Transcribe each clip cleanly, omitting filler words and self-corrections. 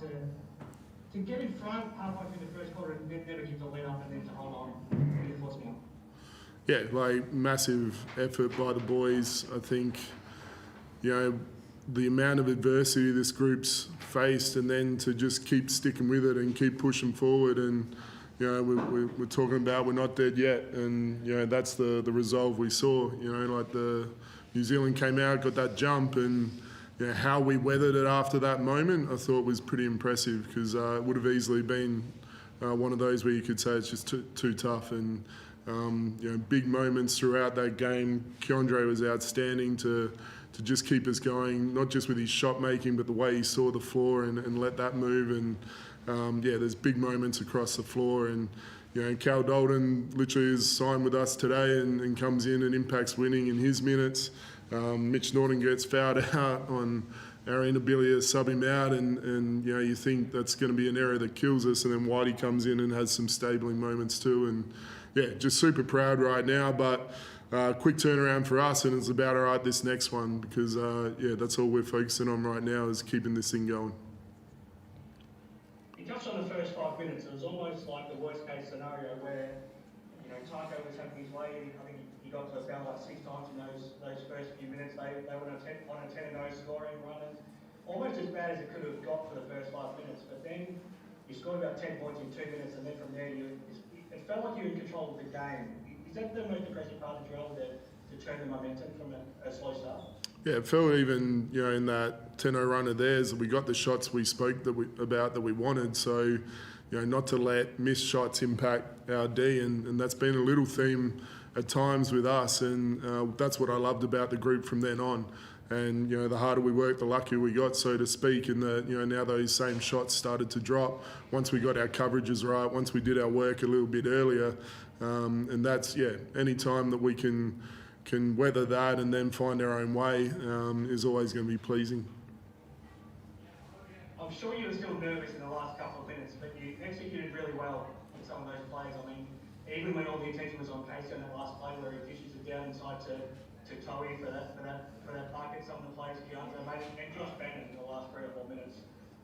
to get in front halfway through the first quarter and never give the lead up and then to hold on. What are your thoughts now? Yeah, like massive effort by the boys. I think, you know, the amount of adversity this group's faced, and then to just keep sticking with it and keep pushing forward. And, you know, we're talking about we're not dead yet, and, you know, that's the resolve we saw. You know, like the New Zealand came out, got that jump, and, you know, how we weathered it after that moment, I thought was pretty impressive, because it would have easily been one of those where you could say it's just too tough. And you know, big moments throughout that game. Keandre was outstanding to just keep us going, not just with his shot making, but the way he saw the floor and let that move. And yeah, there's big moments across the floor. And you know, Cal Dalton literally is signed with us today and comes in and impacts winning in his minutes. Mitch Norton gets fouled out on our inability to sub him out, and you know, you think that's going to be an error that kills us, and then Whitey comes in and has some stabling moments too. And yeah, just super proud right now, but quick turnaround for us, and it's about all right this next one, because yeah, that's all we're focusing on right now, is keeping this thing going. You touched on the first 5 minutes. It was almost like the worst case scenario where, you know, Taco was having his way. I think he got to a foul like 6 times in those first few minutes. They were on a 10-0 scoring run, and almost as bad as it could have got for the first 5 minutes. But then you scored about 10 points in 2 minutes, and then from there it felt like you were in control of the game. Is that the most impressive part of the drill, to turn the momentum from a slow start? Yeah, it felt even, you know, in that 10-0 run of theirs, we got the shots we spoke about that we wanted. So, you know, not to let missed shots impact our D, and that's been a little theme at times with us, and that's what I loved about the group from then on. And, you know, the harder we worked, the luckier we got, so to speak, and that, you know, now those same shots started to drop once we got our coverages right, once we did our work a little bit earlier. And that's, yeah, any time that we can weather that and then find our own way is always going to be pleasing. I'm sure you were still nervous in the last couple of minutes, but you executed really well in some of those plays. I mean, even when all the attention was on Casey on that last play where he dishes it down inside to Toei for that bucket, some of the plays Keandre made, and Josh Bannon in the last 3 or 4 minutes.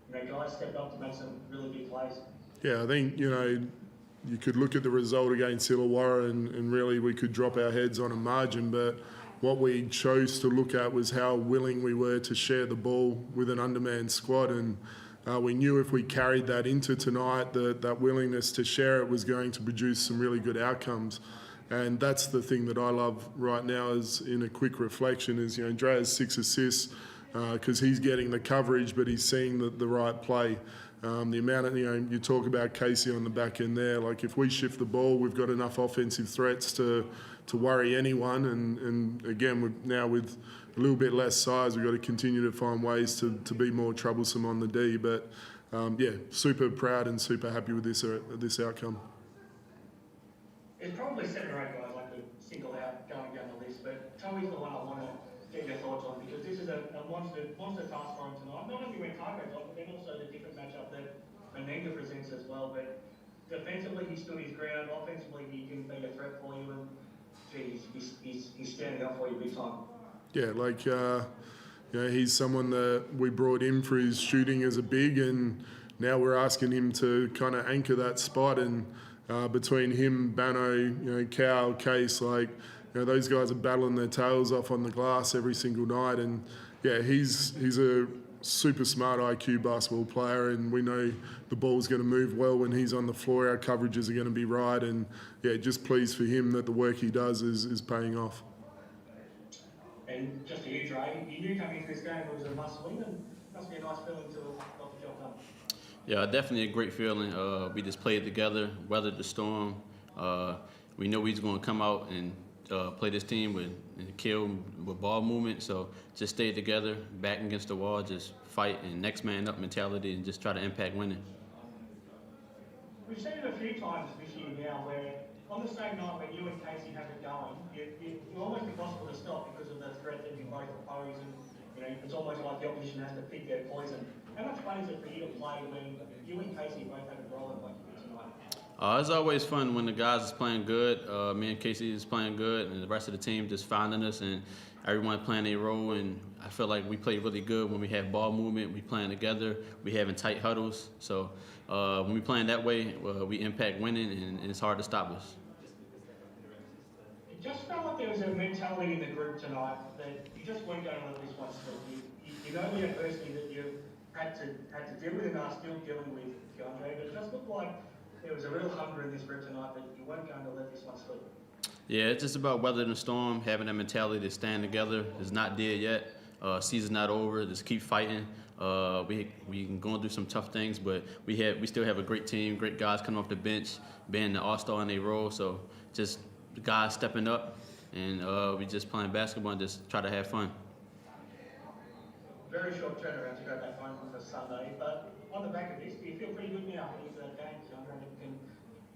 You know, guys stepped up to make some really big plays. Yeah, I think, you know, you could look at the result against Illawarra and really we could drop our heads on a margin, but what we chose to look at was how willing we were to share the ball with an undermanned squad, and we knew if we carried that into tonight, that willingness to share it was going to produce some really good outcomes. And that's the thing that I love right now, is in a quick reflection, is, you know, Dre has 6 assists because he's getting the coverage, but he's seeing the right play. The amount of, you know, you talk about Casey on the back end there, like if we shift the ball, we've got enough offensive threats to worry anyone. And again, now with a little bit less size, we've got to continue to find ways to be more troublesome on the D. But yeah, super proud and super happy with this outcome. There's probably 7 or 8 guys I could single out going down the list, but Tommy's the one I want to get your thoughts on, because this is a monster task for him tonight. Not only when Taco's on, but then also the different matchup that Menenga presents as well. But defensively, he stood his ground. Offensively, he can be a threat for you, and geez, he's standing up for you big time. Yeah, like you know, he's someone that we brought in for his shooting as a big, and now we're asking him to kind of anchor that spot. And between him, Bano, you know, Cal, Case, like, you know, those guys are battling their tails off on the glass every single night. And yeah, he's a super smart IQ basketball player, and we know the ball's going to move well when he's on the floor. Our coverages are going to be right, and yeah, just pleased for him that the work he does is paying off. And just to you, Dre, you knew coming into this game it was a must-win, and must be a nice feeling to got the job done. Yeah, definitely a great feeling. We just played together, weathered the storm. We know we was going to come out and play this team and kill with ball movement. So just stay together, back against the wall, just fight and next man up mentality, and just try to impact winning. We've seen it a few times this year now where on the same night when you and Casey have it going, you're almost impossible to stop because of the threat that you both oppose, and you know, it's almost like the opposition has to pick their poison. How much fun is it for you to play when you and Casey both have it rolling like you did tonight? It's always fun when the guys is playing good. Me and Casey is playing good, and the rest of the team just finding us. And everyone playing their role, and I feel like we play really good when we have ball movement, we playing together, we having tight huddles. So when we playing that way, we impact winning, and it's hard to stop us. It just felt like there was a mentality in the group tonight that you just weren't going to let this one slip. You know the adversity that you had to deal with and are still dealing with, Keandre, but it just looked like there was a real hunger in this group tonight that you weren't going to let this one slip. Yeah, it's just about weathering the storm, having that mentality to stand together. It's not dead yet. Season's not over. Just keep fighting. We going through some tough things, but we still have a great team, great guys coming off the bench, being the all-star in their role. So just the guys stepping up, and we just playing basketball and just try to have fun. Very short turnaround to go back home for Sunday, but on the back of this, do you feel pretty good now into that game, Keandre? You can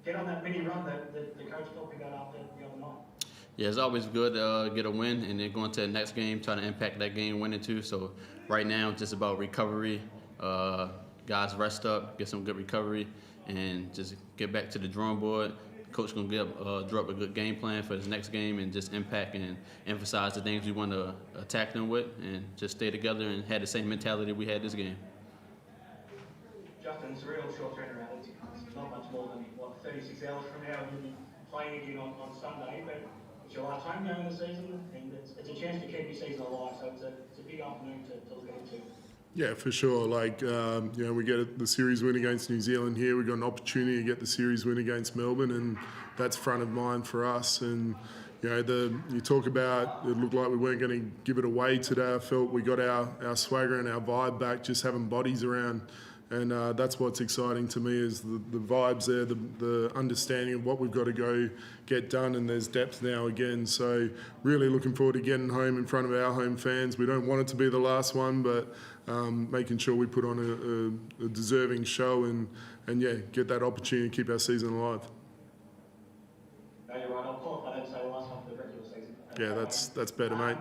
get on that mini run that the coach talked about after the other night. Yeah, it's always good to get a win and then go into the next game, trying to impact that game, winning too. So right now, it's just about recovery. Guys rest up, get some good recovery, and just get back to the drawing board. Coach gonna draw up a good game plan for his next game and just impact and emphasize the things we want to attack them with, and just stay together and have the same mentality we had this game. Justin, it's a real short turnaround. It's not much more than 36 hours from now. You'll be playing again on Sunday, but it's your last home game of the season, and it's a chance to keep your season alive. So it's a big afternoon to look into. Yeah, for sure. Like, we get the series win against New Zealand here. We've got an opportunity to get the series win against Melbourne, and that's front of mind for us. And, you talk about it looked like we weren't going to give it away today. I felt we got our swagger and our vibe back, just having bodies around. And that's what's exciting to me is the vibes there, the understanding of what we've got to go get done, and there's depth now again. So really looking forward to getting home in front of our home fans. We don't want it to be the last one, but making sure we put on a deserving show and get that opportunity to keep our season alive. No, you're right. I'll qualify that and say the last one for the regular season. Yeah, that's better, mate.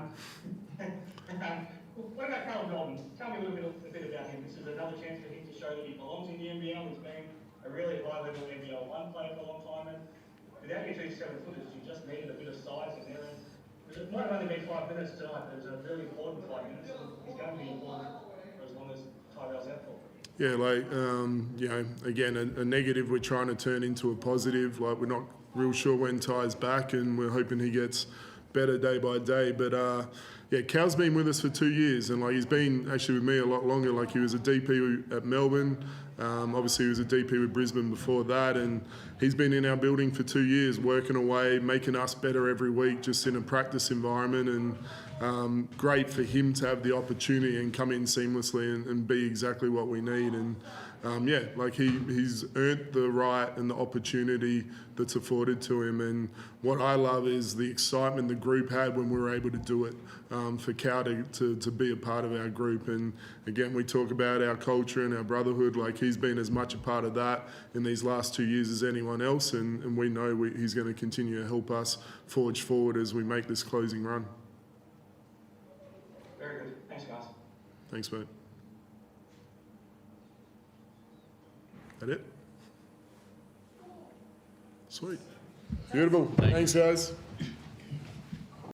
What about Carl Golden? Tell me a bit about him. This is another chance for him to show that he belongs in the NBL. He's been a really high-level NBL1 player for a long time, and without your 2 7-footers, you just needed a bit of size in there. And it might have only been 5 minutes tonight, but it was a really important 5 minutes. And he's going to be important for as long as Tyrell's out for. Yeah, again, a negative we're trying to turn into a positive. Like, we're not real sure when Ty's back, and we're hoping he gets better day by day. But Cal's been with us for 2 years, and he's been actually with me a lot longer. Like, he was a DP at Melbourne. Obviously, he was a DP with Brisbane before that, and he's been in our building for 2 years, working away, making us better every week, just in a practice environment. And great for him to have the opportunity and come in seamlessly and be exactly what we need. And he's earned the right and the opportunity that's afforded to him. And what I love is the excitement the group had when we were able to do it, for Cal to be a part of our group. And again, we talk about our culture and our brotherhood. Like, he's been as much a part of that in these last 2 years as anyone else. And we know he's going to continue to help us forge forward as we make this closing run. Very good. Thanks, guys. Thanks, mate. That it? Sweet. Beautiful. Thanks, guys.